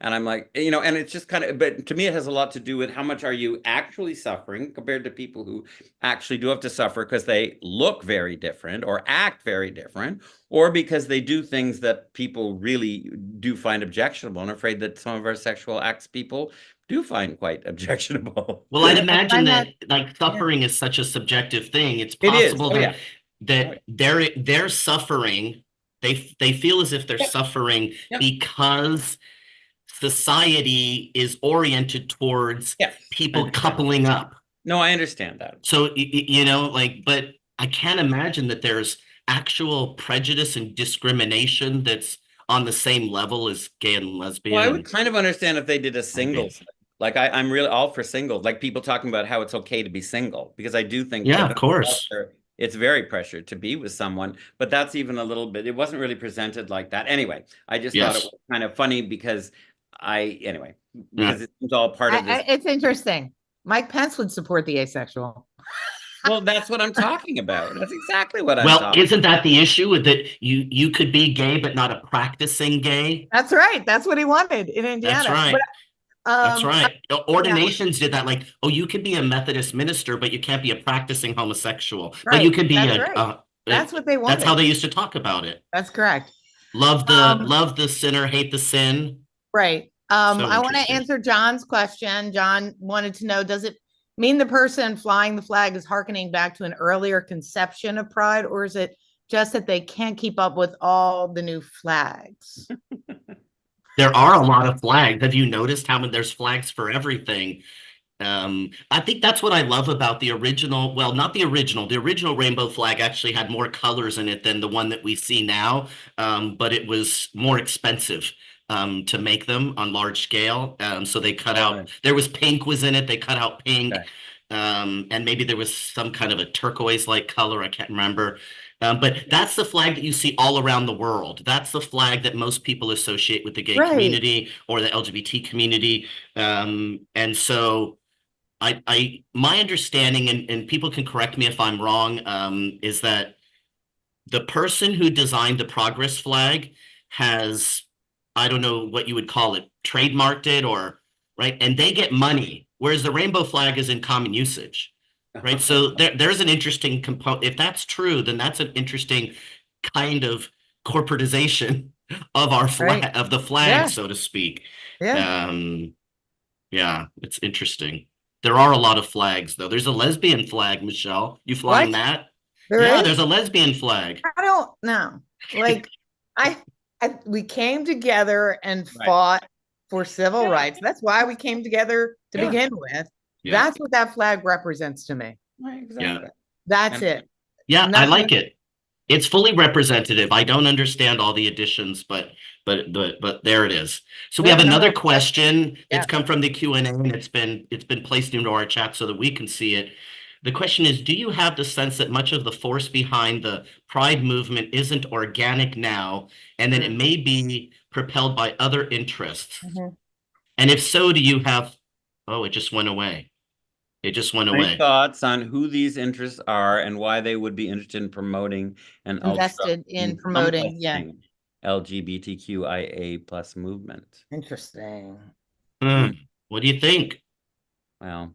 And I'm like, and it's just kind of, but to me, it has a lot to do with how much are you actually suffering compared to people who actually do have to suffer because they look very different or act very different, or because they do things that people really do find objectionable. And I'm afraid that some of our sexual acts people do find quite objectionable. Well, I'd I imagine find that that, like yeah. suffering is such a subjective thing. It's It is. possible Oh, yeah. Oh, that they're suffering. They feel as if they're yeah. suffering Yep. because society is oriented towards Yes, I people understand. coupling up. No, I understand that. So like, but I can't imagine that there's actual prejudice and discrimination that's on the same level as gay and Well, lesbian I would and kind of understand if they did a lesbian. singles thing. Like I'm really all for singles, like people talking about how it's okay to be single, because I do think Yeah, that of course. it's very pressured to be with someone, but that's even a little bit, it wasn't really presented like that. Anyway, I just thought it Yes. was kind of funny because Yeah. because it seems all part of this. It's interesting. Mike Pence would support the asexual. Well, that's what I'm talking about. That's exactly what I'm Well, talking isn't that the issue with that you could be gay but not a practicing gay? That's right. That's what he wanted in That's Indiana. right. That's Um, right. yeah, Ordinations did that. Like, oh, you can be a Methodist minister, but you can't be a practicing homosexual. But you right. can be That's right. That's what they that's how wanted. they used to talk about it. That's correct. Love Um, the sinner, hate the sin. Right. So I want to interesting. answer John's question. John wanted to know, does it mean the person flying the flag is hearkening back to an earlier conception of pride, or is it just that they can't keep up with all the new flags? There are a lot of flags. Have you noticed how many there's flags for everything? I think that's what I love about the original, well, not the original rainbow flag actually had more colors in it than the one that we see now, but it was more expensive to make them on large scale. So they cut out, Right. there was pink was in it, they cut out pink, Okay. and maybe there was some kind of a turquoise-like color, I can't remember. But that's the flag that you see all around the world. That's the flag that most people associate with the gay Right. community or the LGBT community. And so my understanding, and people can correct me if I'm wrong, is that the person who designed the progress flag has, I don't know what you would call it, trademarked it or, right? And they get money, whereas the rainbow flag is in common usage, right? So there's an interesting component. If that's true, then that's an interesting kind of corporatization of our flag, Right. of the flag, Yeah. so to speak. Yeah. Yeah, it's interesting. There are a lot of flags, though. There's a lesbian flag, Michelle. You flying What? that? There Yeah, is? there's a lesbian flag. I don't know. Like, I, we came together and Right. fought for civil Yeah. rights. That's why we came together to Yeah. begin with. Yeah. That's what that flag represents to me. Right, exactly. That's And- it. Yeah, I Nothing- like it. It's fully representative. I don't understand all the additions, but there it is. So we We have have another another question that's Yeah. come from the Q&A, and it's been placed into our chat so that we can see it. The question is, do you have the sense that much of the force behind the Pride movement isn't organic now, and that it may be propelled by other interests? Mhm. And if so, do you have, oh, it just went away. It just went Any away. thoughts on who these interests are and why they would be interested in promoting and Invested in promoting, yeah. encompassing LGBTQIA plus movement? Interesting. What do you think? Well,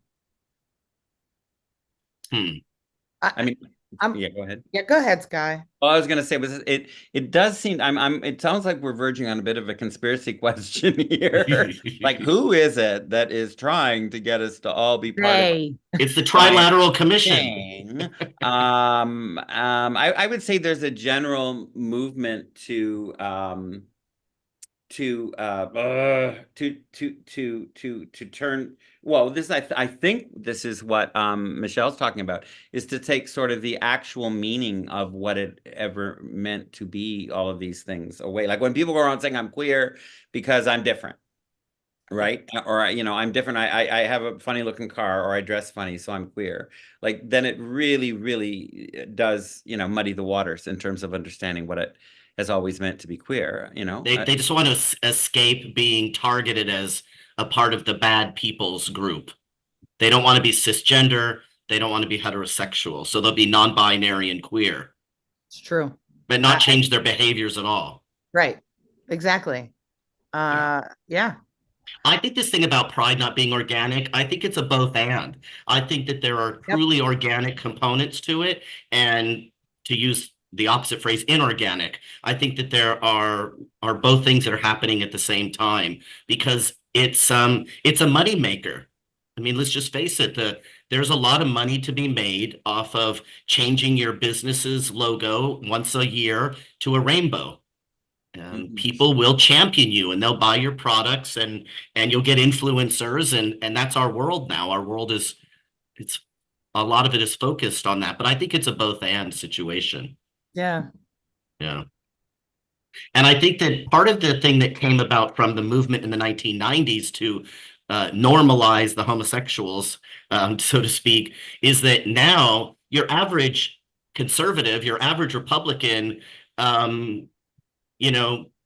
I mean, I'm- yeah, go ahead. Yeah, go ahead, Sky. All I was going to say was it does seem it sounds like we're verging on a bit of a conspiracy question here. Like, who is it that is trying to get us to all be part of Hey. It's the Trilateral Commission. thing? I would say there's a general movement to turn, well, this I think this is what Michelle's talking about, is to take sort of the actual meaning of what it ever meant to be all of these things away. Like when people go around saying I'm queer because I'm different, right? Or I'm different, I have a funny looking car, or I dress funny, so I'm queer. Like then it really does muddy the waters in terms of understanding what it has always meant to be queer. They just want to escape being targeted as a part of the bad people's group. They don't want to be cisgender. They don't want to be heterosexual. So they'll be non-binary and queer, It's true. but not change their behaviors at all. Right. Exactly. Yeah. I think this thing about pride not being organic, I think it's a both and. I think that there are truly organic components to it, and to use the opposite phrase, inorganic. I think that there are both things that are happening at the same time, because it's a money maker. I mean, let's just face it, there's a lot of money to be made off of changing your business's logo once a year to a rainbow. People will champion you, and they'll buy your products, and you'll get influencers, and that's our world now. Our world it's a lot of it is focused on that, but I think it's a both and situation. Yeah. Yeah. And I think that part of the thing that came about from the movement in the 1990s to normalize the homosexuals, so to speak, is that now your average conservative, your average Republican,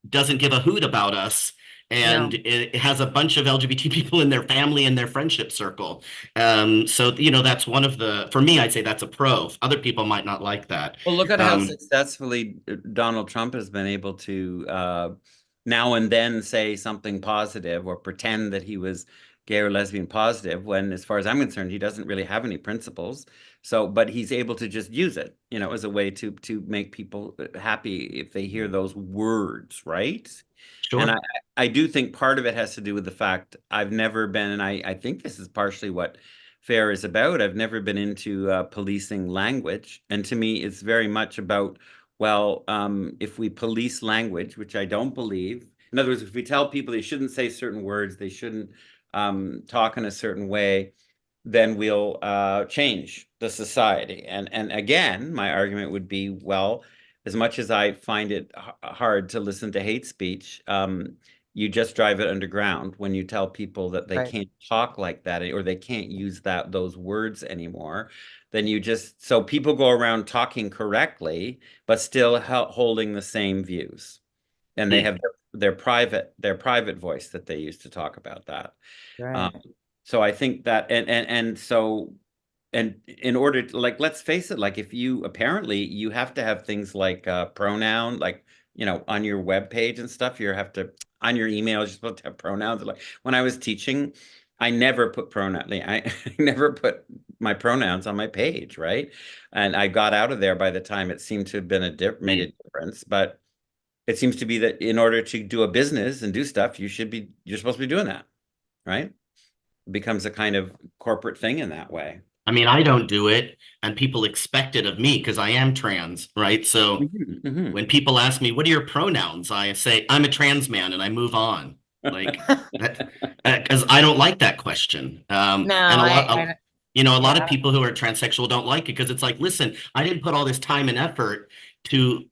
doesn't give a hoot about us. And No. it has a bunch of LGBT people in their family and their friendship circle. So, that's one of for me, I'd say that's a pro. Other people might not like that. Well, look at how successfully Donald Trump has been able to now and then say something positive or pretend that he was gay or lesbian positive, when, as far as I'm concerned, he doesn't really have any principles. So, but he's able to just use it, as a way to make people happy if they hear those words, right? Sure. And I do think part of it has to do with the fact I've never been, and I think this is partially what FAIR is about. I've never been into policing language. And to me, it's very much about, well, if we police language, which I don't believe, in other words, if we tell people they shouldn't say certain words, they shouldn't talk in a certain way, then we'll change the society. And again, my argument would be, well, as much as I find it hard to listen to hate speech, you just drive it underground when you tell people that they can't talk like that, or they can't use those words anymore. Then so people go around talking correctly, but still holding the same views. And they have their private voice that they use to talk about that. Right. So I think that, and in order to, like, let's face it, like, if you have to have things like pronoun, like, on your web page and stuff, on your emails, you're supposed to have pronouns. Like, when I was teaching, I never put I never put my pronouns on my page, right? And I got out of there by the time it seemed to have been made a difference. But it seems to be that in order to do a business and do stuff, you're supposed to be doing that, right? It becomes a kind of corporate thing in that way. I mean, I don't do it, and people expect it of me because I am trans, right? So when people ask me, what are your pronouns? I say, I'm a trans man, and I move on. Like that, because I don't like that question. No, and a lot of people who are transsexual don't like it because it's like, listen, I didn't put all this time and effort to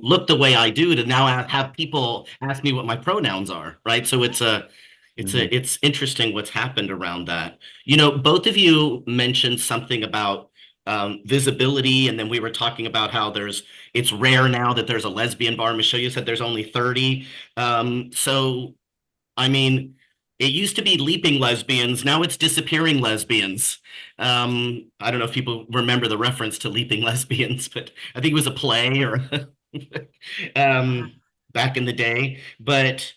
look the way I do to now have people ask me what my pronouns are, right? So it's interesting what's happened around that. Both of you mentioned something about visibility, and then we were talking about how it's rare now that there's a lesbian bar. Michelle, you said there's only 30. So, I mean, it used to be leaping lesbians. Now it's disappearing lesbians. I don't know if people remember the reference to leaping lesbians, but I think it was a play or back in the day. But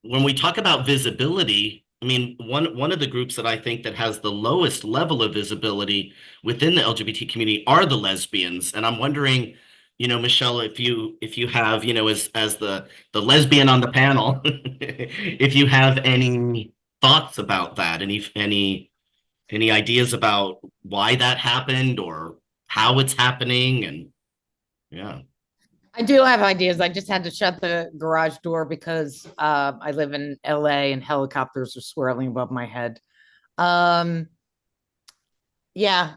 when we talk about visibility, I mean, one of the groups that I think that has the lowest level of visibility within the LGBT community are the lesbians. And I'm wondering, Michelle, if you have, as the lesbian on the panel, if you have any thoughts about that, any ideas about why that happened or how it's happening, and yeah. I do have ideas. I just had to shut the garage door because I live in LA and helicopters are swirling above my head. Yeah,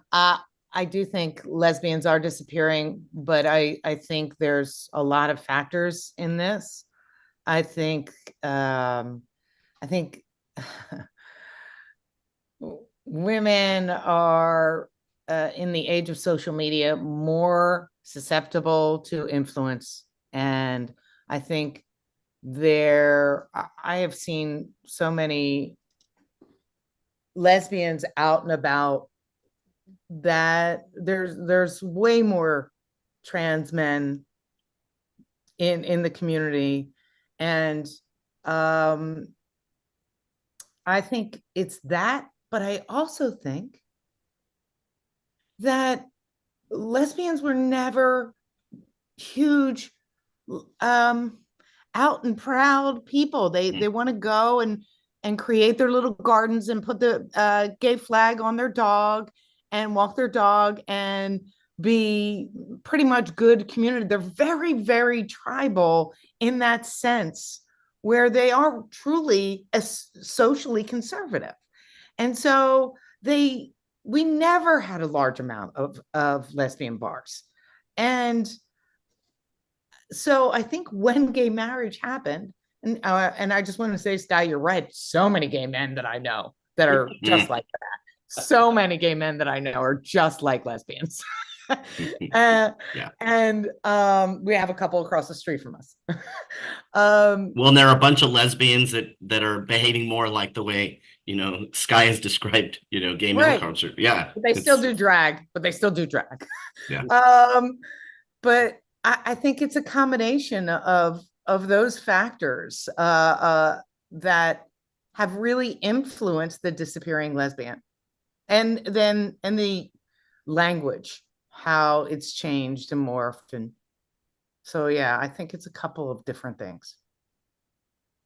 I do think lesbians are disappearing, but I think there's a lot of factors in this. I think women are in the age of social media more susceptible to influence, and I think I have seen so many lesbians out and about that there's way more trans men in the community, and I think it's that, but I also think that lesbians were never huge out and proud people. They want to go and create their little gardens and put the gay flag on their dog and walk their dog and be pretty much good community. They're very, very tribal in that sense, where they are truly socially conservative. And so we never had a large amount of lesbian bars. And so I think when gay marriage happened, and I just want to say, Sty, you're right. So many gay men that I know that are just like that. So many gay men that I know are just like lesbians. Yeah. And we have a couple across the street from us. Well, and there are a bunch of lesbians that are behaving more like the way, Sky has described, gay male Right. culture. Yeah. They still do drag, but they still do drag. Yeah. But I think it's a combination of those factors that have really influenced the disappearing lesbian, and the language, how it's changed and morphed. And so, yeah, I think it's a couple of different things.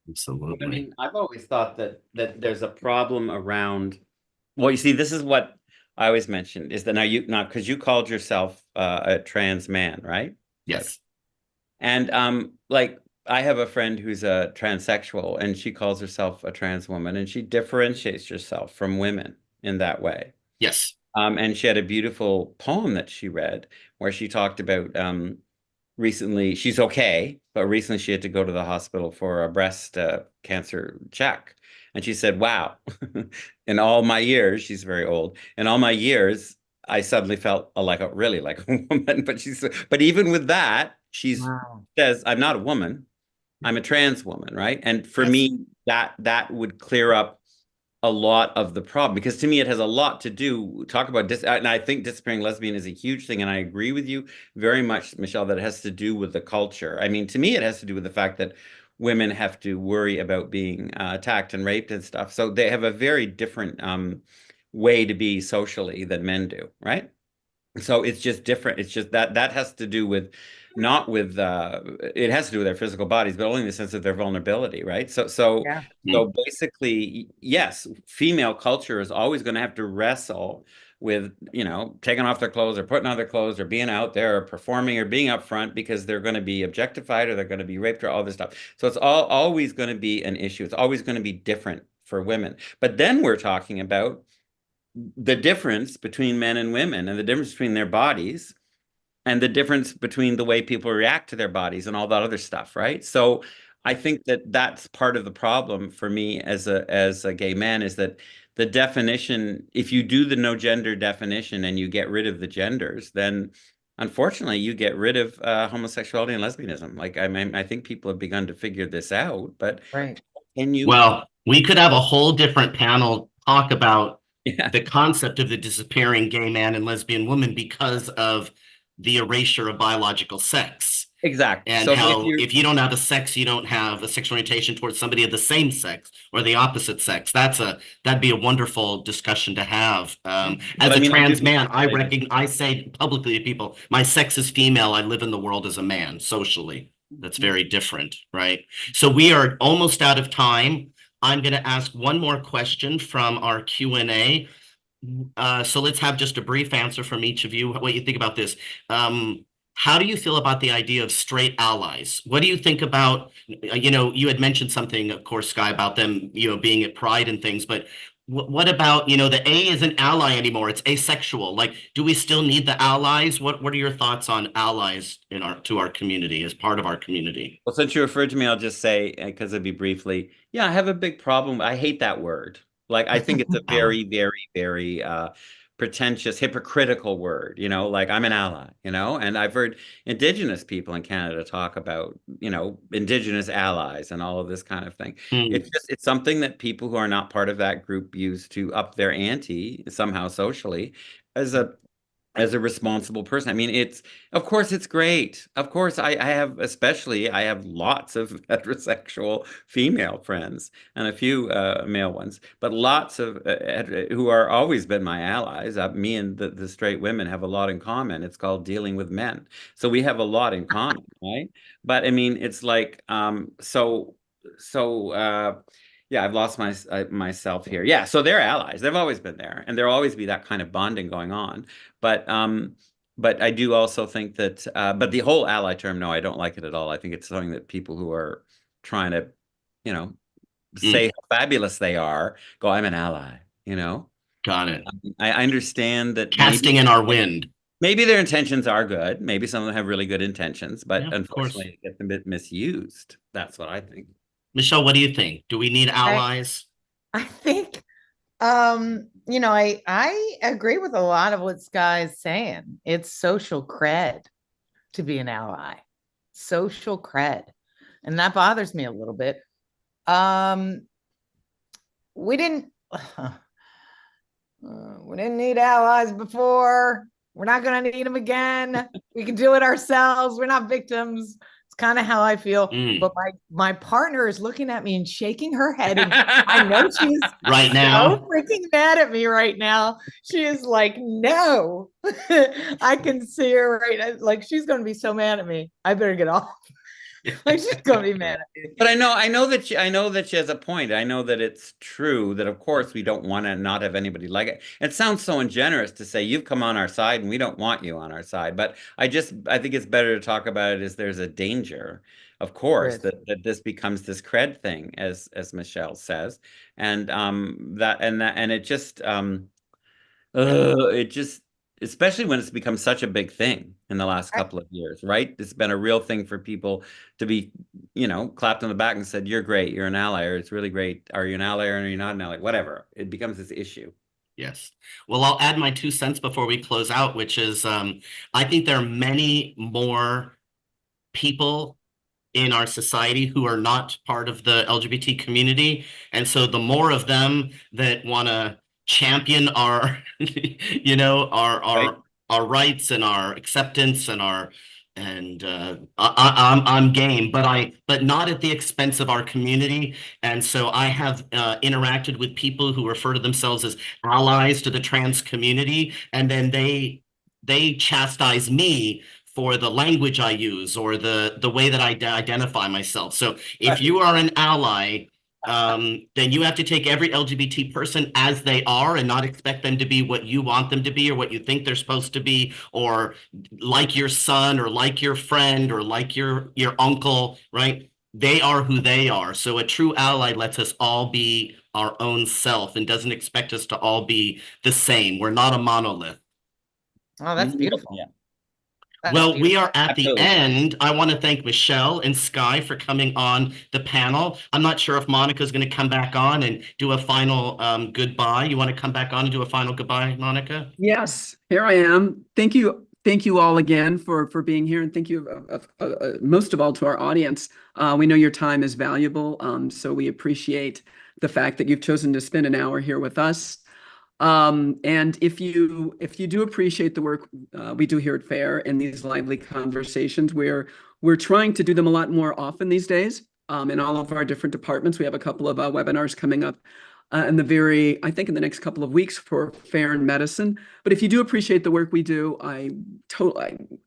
Absolutely. I mean, I've always thought that there's a problem around. Well, you see, this is what I always mentioned is that now because you called yourself a trans man, right? Yes. And like I have a friend who's a transsexual, and she calls herself a trans woman, and she differentiates herself from women in that way. Yes. And she had a beautiful poem that she read where she talked about recently, she's okay, but recently she had to go to the hospital for a breast cancer check. And she said, wow, in all my years, she's very old, in all my years, I suddenly felt really like a woman. But even with that, Wow. says, I'm not a woman, I'm a trans woman, right? And for Yes. me, that would clear up a lot of the problem, because to me it has a lot to do, talk about and I think disappearing lesbian is a huge thing, and I agree with you very much, Michelle, that it has to do with the culture. I mean, to me it has to do with the fact that women have to worry about being attacked and raped and stuff, so they have a very different way to be socially than men do, right? So it's just different. It's just that has to do with not with it has to do with their physical bodies, but only in the sense of their vulnerability, right? Yeah. So basically, yes, female culture is always going to have to wrestle with, taking off their clothes or putting on their clothes or being out there or performing or being up front, because they're going to be objectified or they're going to be raped or all this stuff. So it's always going to be an issue. It's always going to be different for women. But then we're talking about the difference between men and women, and the difference between their bodies, and the difference between the way people react to their bodies and all that other stuff, right? So I think that that's part of the problem for me as a gay man, is that the definition, if you do the no gender definition and you get rid of the genders, then unfortunately you get rid of homosexuality and lesbianism. Like, I mean, I think people have begun to figure this out, but Right. can you? Well, we could have a whole different panel talk about Yeah. the concept of the disappearing gay man and lesbian woman because of the erasure of biological sex. Exactly. And So how if you don't have a sex, you don't have a sexual orientation towards somebody of the same sex or the opposite sex. That'd be a wonderful discussion to have. As But I a mean, trans man, I say publicly to people, my sex is female. I live in the world as a man socially. That's very different, right? So we are almost out of time. I'm going to ask one more question from our Q&A. So let's have just a brief answer from each of you, what you think about this. How do you feel about the idea of straight allies? What do you think about, you had mentioned something, of course, Sky, about them, being at Pride and things, but what about, the A isn't ally anymore, it's asexual. Like, do we still need the allies? What are your thoughts on allies to our community, as part of our community? Well, since you referred to me, I'll just say, because it'd be briefly, yeah, I have a big problem. I hate that word. Like, I think it's a very, very, very pretentious, hypocritical word, like I'm an ally, and I've heard Indigenous people in Canada talk about, Indigenous allies and all of this kind of thing. It's something that people who are not part of that group use to up their ante somehow socially as a responsible person. I mean, of course it's great. Of course, I have lots of heterosexual female friends and a few male ones, but lots of who are always been my allies. Me and the straight women have a lot in common. It's called dealing with men. So we have a lot in common, right? But I mean, it's like, yeah, I've lost myself here. Yeah, so they're allies. They've always been there, and there'll always be that kind of bonding going on. But I do also think that, but the whole ally term, no, I don't like it at all. I think it's something that people who are trying to, say how fabulous they are, go, I'm an ally, Got it. I understand that Casting in our wind. Maybe their intentions are good. Maybe some of them have really good intentions, but Yeah, unfortunately, it gets a bit misused. That's what I think. Michelle, what do you think? Do we need allies? I think I agree with a lot of what Sky's saying. It's social cred to be an ally. Social cred. And that bothers me a little bit. We didn't we didn't need allies before. We're not going to need them again. We can do it ourselves. We're not victims. It's kind of how I feel. But my partner is looking at me and shaking her head. And I know she's Right now. so freaking mad at me right now. She is like, no. I can see her right now. Like, she's going to be so mad at me. I better get off. Like, she's gonna be mad at me. But I know that she has a point. I know that it's true that of course we don't want to not have anybody like it. It sounds so ungenerous to say you've come on our side and we don't want you on our side. But I think it's better to talk about it as there's a danger, of course, that this becomes this cred thing, as Michelle says, and it just especially when it's become such a big thing in the last couple of years, right? It's been a real thing for people to be, clapped on the back and said, you're great, you're an ally, or it's really great. Are you an ally or are you not an ally? Whatever. It becomes this issue. Yes. Well, I'll add my 2 cents before we close out, which is I think there are many more people in our society who are not part of the LGBT community. And so the more of them that want to champion our, Right. our rights and our acceptance and I'm game, but not at the expense of our community. And so I have interacted with people who refer to themselves as allies to the trans community, and then they chastise me for the language I use or the way that I identify myself. So if you are an ally, then you have to take every LGBT person as they are and not expect them to be what you want them to be or what you think they're supposed to be, or like your son or like your friend or like your uncle, right? They are who they are. So a true ally lets us all be our own self and doesn't expect us to all be the same. We're not a monolith. Oh, that's beautiful. Yeah. Well, we are at the Absolutely. end. I want to thank Michelle and Sky for coming on the panel. I'm not sure if Monica's going to come back on and do a final goodbye. You want to come back on and do a final goodbye, Monica? Yes, here I am. Thank you. Thank you all again for being here, and thank you most of all to our audience. We know your time is valuable, so we appreciate the fact that you've chosen to spend an hour here with us. And if you do appreciate the work we do here at FAIR and these lively conversations, we're trying to do them a lot more often these days in all of our different departments. We have a couple of webinars coming up I think in the next couple of weeks for FAIR in medicine. But if you do appreciate the work we do, I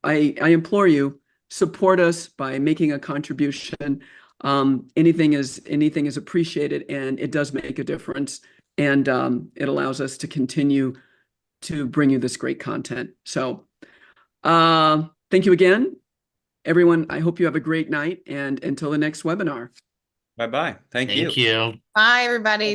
implore you, support us by making a contribution. Anything is appreciated, and it does make a difference. And it allows us to continue to bring you this great content. So thank you again, everyone. I hope you have a great night, and until the next webinar. Bye-bye. Thank you. Thank you. Bye, everybody.